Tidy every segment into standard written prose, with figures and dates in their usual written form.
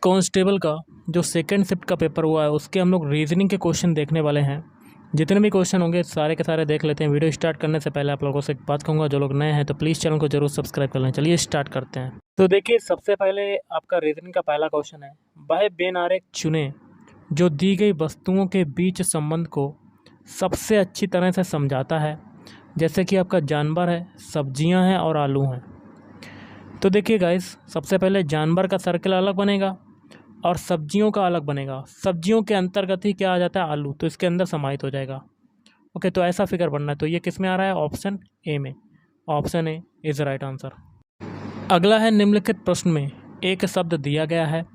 Constable का जो second shift का पेपर हुआ है उसके हम लोग रीजनिंग के क्वेश्चन देखने वाले हैं। जितने भी क्वेश्चन होंगे सारे के सारे देख लेते हैं। वीडियो स्टार्ट करने से पहले आप लोगों से एक बात कहूँगा, जो लोग नए हैं तो प्लीज़ चैनल को जरूर सब्सक्राइब कर लें। चलिए स्टार्ट करते हैं। तो देखिए, सबसे पहले आपका रीजनिंग का पहला क्वेश्चन है, वह बेन आरेख चुने जो दी गई वस्तुओं के बीच संबंध को सबसे अच्छी तरह से समझाता है। जैसे कि आपका जानवर है, सब्जियां हैं और आलू हैं। तो देखिए गाइस, सबसे पहले जानवर का सर्कल अलग बनेगा और सब्जियों का अलग बनेगा। सब्जियों के अंतर्गत ही क्या आ जाता है, आलू, तो इसके अंदर समाहित हो जाएगा। ओके, तो ऐसा फिगर बनना है। तो ये किस में आ रहा है, ऑप्शन ए में। Option A is right answer. अगला है, निम्नलिखित प्रश्न में एक शब्द दिया गया है,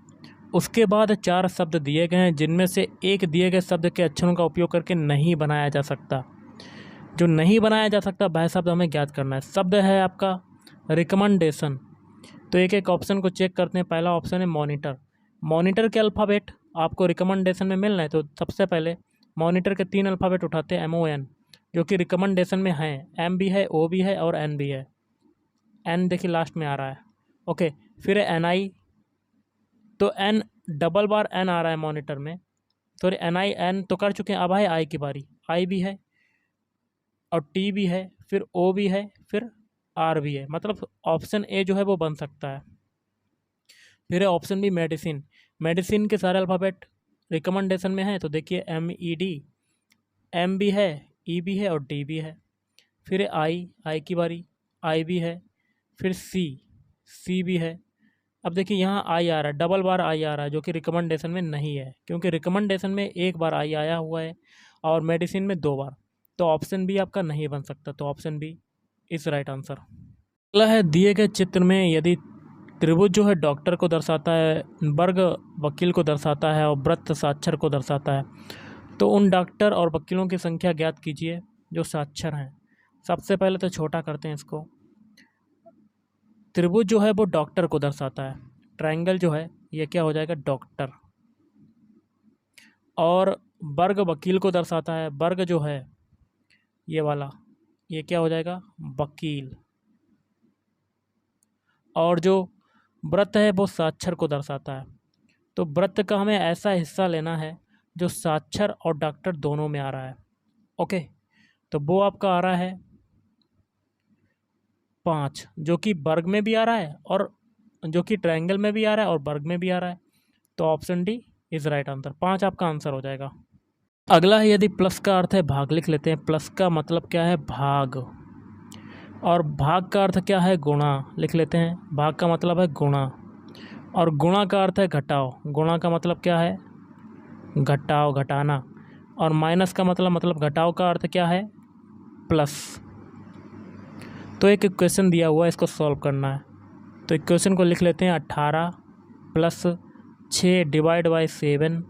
उसके बाद 4 शब्द दिए गए हैं जिनमें से एक दिए गए शब्द के अक्षरों का उपयोग करके नहीं बनाया जा सकता। जो नहीं बनाया जा सकता वह शब्द हमें ज्ञात करना है। शब्द है आपका रिकमेंडेशन। तो एक एक ऑप्शन को चेक करते हैं। पहला ऑप्शन है मॉनिटर। मॉनिटर के अल्फ़ाबेट आपको रिकमेंडेशन में मिलना है, तो सबसे पहले मॉनिटर के 3 अल्फ़ाबेट उठाते हैं, MON, जो कि रिकमेंडेशन में है। M भी है, O भी है और N भी है। N देखिए लास्ट में आ रहा है। ओके, फिर है NI, तो N डबल बार N आ रहा है मॉनिटर में। सॉरी, NI N तो कर चुके हैं, अब है I की बारी। I भी है और T भी है, फिर O भी है, फिर R भी है। मतलब ऑप्शन ए जो है वो बन सकता है। फिर है ऑप्शन बी मेडिसिन। मेडिसिन के सारे अल्फ़ाबेट रिकमेंडेशन में है, तो देखिए MED, M भी है, E भी है और D भी है। फिर है I की बारी, I भी है। फिर C भी है। अब देखिए यहाँ I आ रहा है, डबल बार I आ रहा है, जो कि रिकमेंडेशन में नहीं है, क्योंकि रिकमेंडेशन में एक बार I आया हुआ है और मेडिसिन में 2 बार। तो ऑप्शन बी आपका नहीं बन सकता, तो option B is right answer. अगला है, दिए गए चित्र में यदि त्रिभुज जो है डॉक्टर को दर्शाता है, वर्ग वकील को दर्शाता है और वृत्त साक्षर को दर्शाता है, तो उन डॉक्टर और वकीलों की संख्या ज्ञात कीजिए जो साक्षर हैं। सबसे पहले तो छोटा करते हैं इसको। त्रिभुज जो है वो डॉक्टर को दर्शाता है, ट्रायंगल जो है ये क्या हो जाएगा, डॉक्टर। और वर्ग वकील को दर्शाता है, वर्ग जो है ये वाला, ये क्या हो जाएगा, वकील। और जो वृत्त है वो साक्षर को दर्शाता है। तो वृत्त का हमें ऐसा हिस्सा लेना है जो साक्षर और डॉक्टर दोनों में आ रहा है। ओके, तो वो आपका आ रहा है 5, जो कि वर्ग में भी आ रहा है और जो कि ट्रायंगल में भी आ रहा है और वर्ग में भी आ रहा है। तो option D is right answer. 5 आपका आंसर हो जाएगा। अगला है, यदि प्लस का अर्थ है भाग, लिख लेते हैं। प्लस का मतलब क्या है, भाग। और भाग का अर्थ क्या है, गुणा, लिख लेते हैं। भाग का मतलब है गुणा और गुणा का अर्थ है घटाओ। गुणा का मतलब क्या है, घटाओ, घटाना। और माइनस का मतलब घटाओ का अर्थ क्या है, प्लस। तो एक इक्वेशन दिया हुआ है, इसको सॉल्व करना है। तो इक्वेशन को लिख लेते हैं, 18 plus 6 divide by 7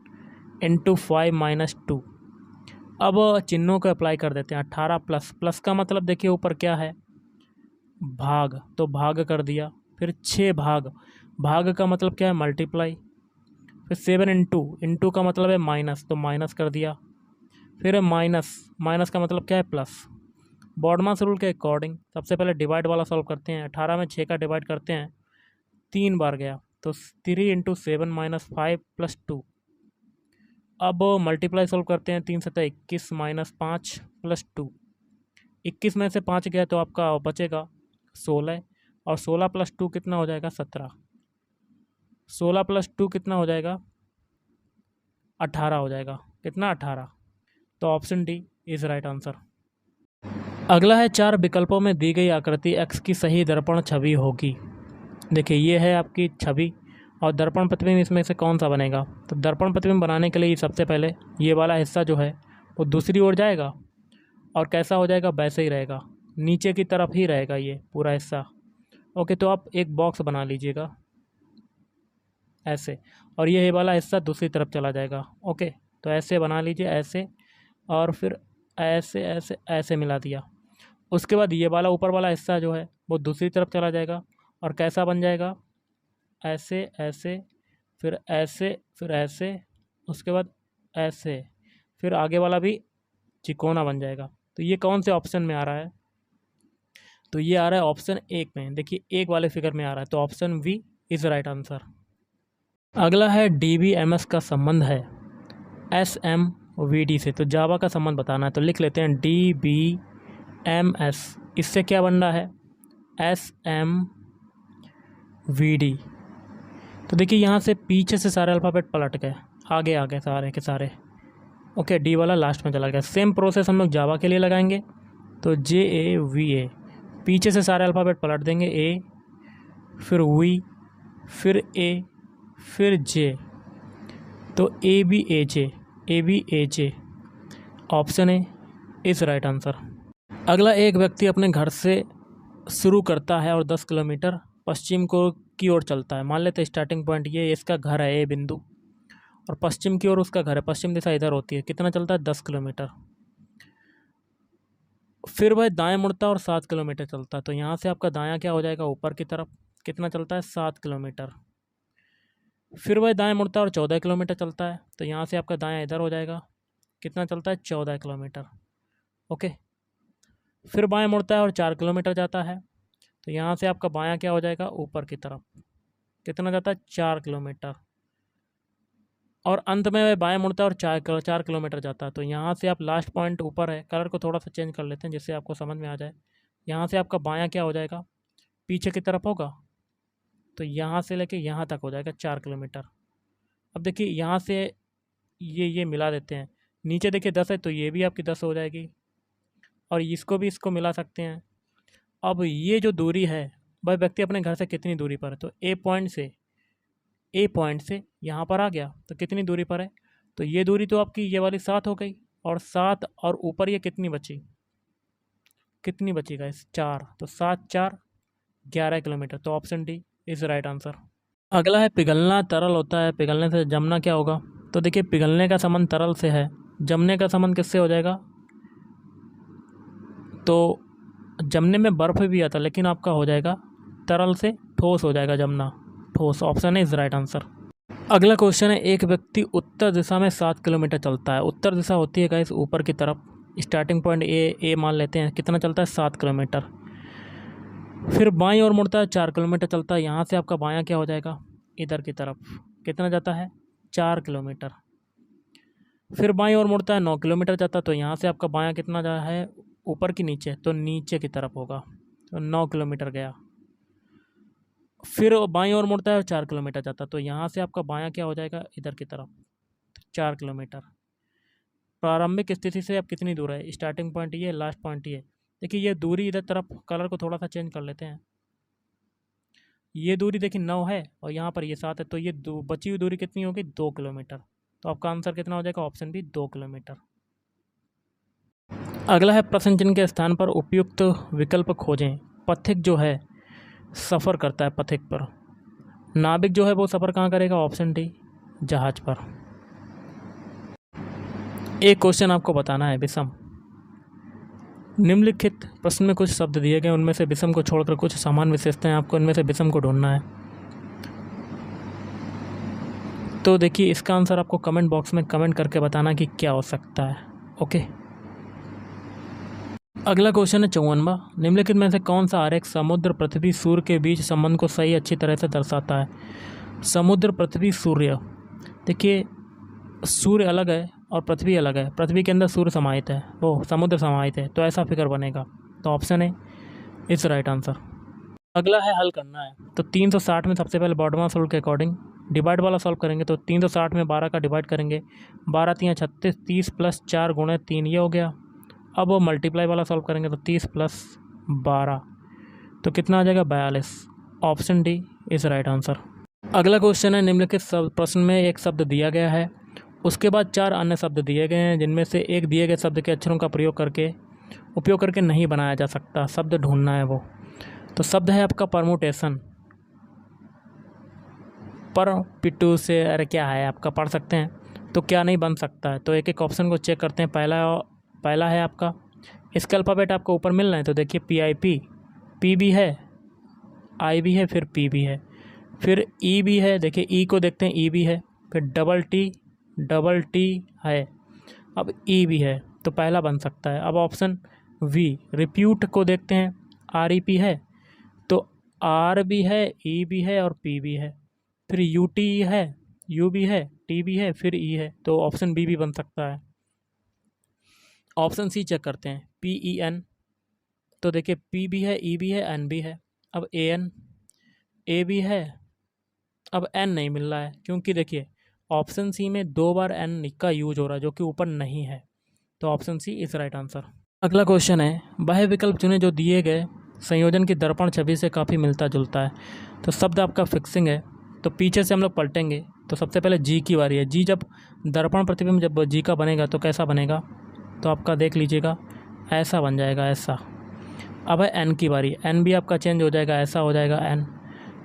into 5 minus 2। अब चिन्हों को अप्लाई कर देते हैं। 18 प्लस, प्लस का मतलब देखिए ऊपर क्या है, भाग, तो भाग कर दिया। फिर 6 भाग, भाग का मतलब क्या है, मल्टीप्लाई। फिर 7 इंटू का मतलब है माइनस, तो माइनस कर दिया। फिर माइनस, माइनस का मतलब क्या है, प्लस। बॉडमास रूल के अकॉर्डिंग सबसे पहले डिवाइड वाला सॉल्व करते हैं। 18 में 6 का डिवाइड करते हैं, 3 बार गया, तो 3 इंटू 7 माइनस 5 प्लस 2। अब मल्टीप्लाई सॉल्व करते हैं, 3 7 21 माइनस 5 प्लस 2। 21 में से 5 गया तो आपका बचेगा 16, और 16 प्लस 2 कितना हो जाएगा, 17। 16 प्लस 2 कितना हो जाएगा, 18 हो जाएगा। कितना, 18। तो option D is right answer. अगला है, 4 विकल्पों में दी गई आकृति x की सही दर्पण छवि होगी। देखिए ये है आपकी छवि और दर्पण प्रतिबिंब इसमें से कौन सा बनेगा। तो दर्पण प्रतिबिंब बनाने के लिए सबसे पहले ये वाला हिस्सा जो है वो दूसरी ओर जाएगा और कैसा हो जाएगा, वैसे ही रहेगा, नीचे की तरफ ही रहेगा ये पूरा हिस्सा। ओके, तो आप एक बॉक्स बना लीजिएगा ऐसे, और ये वाला हिस्सा दूसरी तरफ चला जाएगा। ओके, तो ऐसे बना लीजिए, ऐसे, और फिर ऐसे ऐसे ऐसे मिला दिया। उसके बाद ये वाला ऊपर वाला हिस्सा जो है वो दूसरी तरफ चला जाएगा और कैसा बन जाएगा, ऐसे ऐसे, फिर ऐसे, फिर ऐसे, उसके बाद ऐसे, फिर आगे वाला भी चिकोना बन जाएगा। तो ये कौन से ऑप्शन में आ रहा है, तो ये आ रहा है ऑप्शन 1 में। देखिए 1 वाले फिगर में आ रहा है, तो option B is right answer. अगला है DBMS का संबंध है SMVD से। तो जावा का संबंध बताना है, तो लिख लेते हैं DBMS, इससे क्या बन रहा है SMVD। तो देखिए यहाँ से पीछे से सारे अल्फ़ाबेट पलट गए, आगे आ गए सारे के सारे। ओके, डी वाला लास्ट में चला गया। सेम प्रोसेस हम लोग जावा के लिए लगाएंगे। तो JAVA, पीछे से सारे अल्फ़ाबेट पलट देंगे, A फिर V फिर A फिर J, तो ABAJ option A is right answer. अगला, एक व्यक्ति अपने घर से शुरू करता है और 10 किलोमीटर पश्चिम को की ओर चलता है। मान लेते हैं स्टार्टिंग पॉइंट ये इसका घर है ए बिंदु, और पश्चिम की ओर उसका घर है, पश्चिम दिशा इधर होती है। कितना चलता है 10 किलोमीटर। फिर वह दाएं मुड़ता है और 7 किलोमीटर चलता है। तो यहाँ से आपका दायां क्या हो जाएगा, ऊपर की तरफ। कितना चलता है 7 किलोमीटर। फिर वह दाएं मुड़ता है और 14 किलोमीटर चलता है। तो यहाँ से आपका दायां इधर हो जाएगा। कितना चलता है 14 किलोमीटर। ओके, फिर बाएं मुड़ता है और 4 किलोमीटर जाता है। तो यहाँ से आपका बायां क्या हो जाएगा, ऊपर की तरफ। कितना जाता है 4 किलोमीटर। और अंत में वह बाएं मुड़ता है और 4 किलोमीटर जाता है। तो यहाँ से आप लास्ट पॉइंट ऊपर है, कलर को थोड़ा सा चेंज कर लेते हैं जिससे आपको समझ में आ जाए। यहाँ से आपका बायां क्या हो जाएगा, पीछे की तरफ होगा। तो यहाँ से लेके यहाँ तक हो जाएगा 4 किलोमीटर। अब देखिए यहाँ से ये मिला देते हैं। नीचे देखिए 10 है, तो ये भी आपकी 10 हो जाएगी, और इसको भी इसको मिला सकते हैं। अब ये जो दूरी है, वह व्यक्ति अपने घर से कितनी दूरी पर है। तो ए पॉइंट से यहाँ पर आ गया, तो कितनी दूरी पर है। तो ये दूरी तो आपकी ये वाली 7 हो गई, और 7 और ऊपर ये कितनी बची गाइस, 4। तो 7 4 11 किलोमीटर। तो option D is right answer. अगला है पिघलना तरल होता है, पिघलने से जमना क्या होगा। तो देखिए पिघलने का संबंध तरल से है, जमने का संबंध किससे हो जाएगा। तो जमने में बर्फ़ भी आता, लेकिन आपका हो जाएगा तरल से ठोस हो जाएगा, जमना ठोस। ऑप्शन है इज़ राइट आंसर। अगला क्वेश्चन है, एक व्यक्ति उत्तर दिशा में 7 किलोमीटर चलता है। उत्तर दिशा होती है गाइस ऊपर की तरफ। स्टार्टिंग पॉइंट ए मान लेते हैं। कितना चलता है 7 किलोमीटर। फिर बाईं ओर मुड़ता है, 4 किलोमीटर चलता है। यहाँ से आपका बायां क्या हो जाएगा, इधर की तरफ। कितना जाता है 4 किलोमीटर। फिर बाईं ओर मुड़ता है, 9 किलोमीटर जाता है। तो यहाँ से आपका बायां कितना जा है, ऊपर की नीचे, तो नीचे की तरफ होगा। तो 9 किलोमीटर गया। फिर बाईं ओर मुड़ता है और 4 किलोमीटर जाता है। तो यहाँ से आपका बायां क्या हो जाएगा, इधर की तरफ, 4 किलोमीटर। प्रारंभिक स्थिति से अब कितनी दूर है, स्टार्टिंग पॉइंट ये, लास्ट पॉइंट ये। देखिए ये दूरी इधर तरफ, कलर को थोड़ा सा चेंज कर लेते हैं। ये दूरी देखिए 9 है, और यहाँ पर ये 7 है। तो ये बची हुई दूरी कितनी होगी, 2 किलोमीटर। तो आपका आंसर कितना हो जाएगा, ऑप्शन बी 2 किलोमीटर। अगला है, प्रश्न चिन्ह के स्थान पर उपयुक्त विकल्प खोजें। पथिक जो है सफ़र करता है पथिक पर। नाविक जो है वो सफ़र कहाँ करेगा, ऑप्शन डी जहाज पर। एक क्वेश्चन आपको बताना है, विषम। निम्नलिखित प्रश्न में कुछ शब्द दिए गए, उनमें से विषम को छोड़कर कुछ समान विशेषताएं, आपको इनमें से विषम को ढूंढना है। तो देखिए इसका आंसर आपको कमेंट बॉक्स में कमेंट करके बताना कि क्या हो सकता है। ओके, अगला क्वेश्चन है 54वां। निम्नलिखित में से कौन सा आरेख समुद्र पृथ्वी सूर्य के बीच संबंध को सही अच्छी तरह से दर्शाता है। समुद्र पृथ्वी सूर्य, देखिए सूर्य अलग है और पृथ्वी अलग है। पृथ्वी के अंदर सूर्य समाहित है, वो समुद्र समाहित है, तो ऐसा फिगर बनेगा। तो ऑप्शन है इज राइट आंसर। अगला है हल करना है। तो 360 में सबसे पहले बॉटम ऑफ रूल के अकॉर्डिंग डिवाइड वाला सॉल्व करेंगे। तो 360 में 12 का डिवाइड करेंगे, 12 3 36, 30 + 4 × 3, ये हो गया। अब वो मल्टीप्लाई वाला सॉल्व करेंगे, तो 30 + 12, तो कितना आ जाएगा 42। Option D is right answer. अगला क्वेश्चन है, निम्नलिखित प्रश्न में एक शब्द दिया गया है, उसके बाद 4 अन्य शब्द दिए गए हैं, जिनमें से एक दिए गए शब्द के अक्षरों का उपयोग करके नहीं बनाया जा सकता। शब्द ढूंढना है वो। तो शब्द है आपका परमुटेशन। पर पिट्टू से, अरे क्या है आपका, पढ़ सकते हैं। तो क्या नहीं बन सकता है, तो एक एक ऑप्शन को चेक करते हैं। पहला है आपका, इसका अल्फ़ाबेट आपको ऊपर मिल रहा है। तो देखिए PIP, P भी है, I भी है, फिर P भी है, फिर E भी है। देखिए E को देखते हैं, E भी है, फिर डबल T है, अब E भी है, तो पहला बन सकता है। अब ऑप्शन V, रिप्यूट को देखते हैं, REP है, तो R भी है, E भी है और P भी है, फिर UT है, यू भी है, टी भी है, फिर ई है, तो ऑप्शन बी भी बन सकता है। ऑप्शन सी चेक करते हैं, पी ई एन, तो देखिए पी भी है, ई भी है, एन भी है। अब ए एन, ए भी है, अब एन नहीं मिल रहा है, क्योंकि देखिए ऑप्शन सी में 2 बार एन का यूज हो रहा है जो कि ऊपर नहीं है, तो option C is right answer. अगला क्वेश्चन है, वह विकल्प चुने जो दिए गए संयोजन की दर्पण छवि से काफ़ी मिलता जुलता है। तो शब्द आपका फिक्सिंग है, तो पीछे से हम लोग पलटेंगे, तो सबसे पहले जी की बारी है। जी जब दर्पण प्रतिबिंब जब जी का बनेगा तो कैसा बनेगा, तो आपका देख लीजिएगा ऐसा बन जाएगा, ऐसा। अब है एन की बारी, एन भी आपका चेंज हो जाएगा, ऐसा हो जाएगा एन।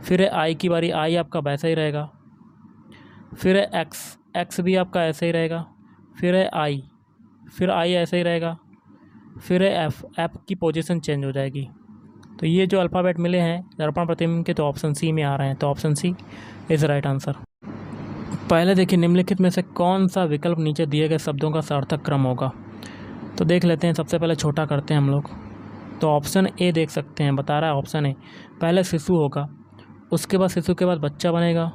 फिर है आई की बारी, आई आपका वैसा ही रहेगा। फिर है एक्स, एक्स भी आपका ऐसा ही रहेगा। फिर है आई, फिर आई ऐसा ही रहेगा। फिर है एफ़, एफ़ की पोजीशन चेंज हो जाएगी। तो ये जो अल्फ़ाबेट मिले हैं दर्पण प्रतिबिंब के, तो ऑप्शन सी में आ रहे हैं, तो option C is right answer. पहले देखिए निम्नलिखित में से कौन सा विकल्प नीचे दिए गए शब्दों का सार्थक क्रम होगा, तो देख लेते हैं। सबसे पहले छोटा करते हैं हम लोग, तो ऑप्शन ए देख सकते हैं, बता रहा है ऑप्शन ए, पहले शिशु होगा, उसके बाद शिशु के बाद बच्चा बनेगा,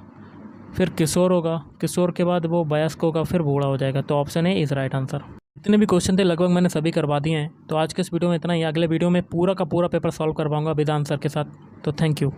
फिर किशोर होगा, किशोर के बाद वो वयस्क होगा, फिर बूढ़ा हो जाएगा, तो option A is right answer. जितने भी क्वेश्चन थे लगभग मैंने सभी करवा दिए हैं, तो आज के इस वीडियो में इतना ही। अगले वीडियो में पूरा का पूरा पेपर सॉल्व करवाऊंगा विद आंसर के साथ। तो थैंक यू।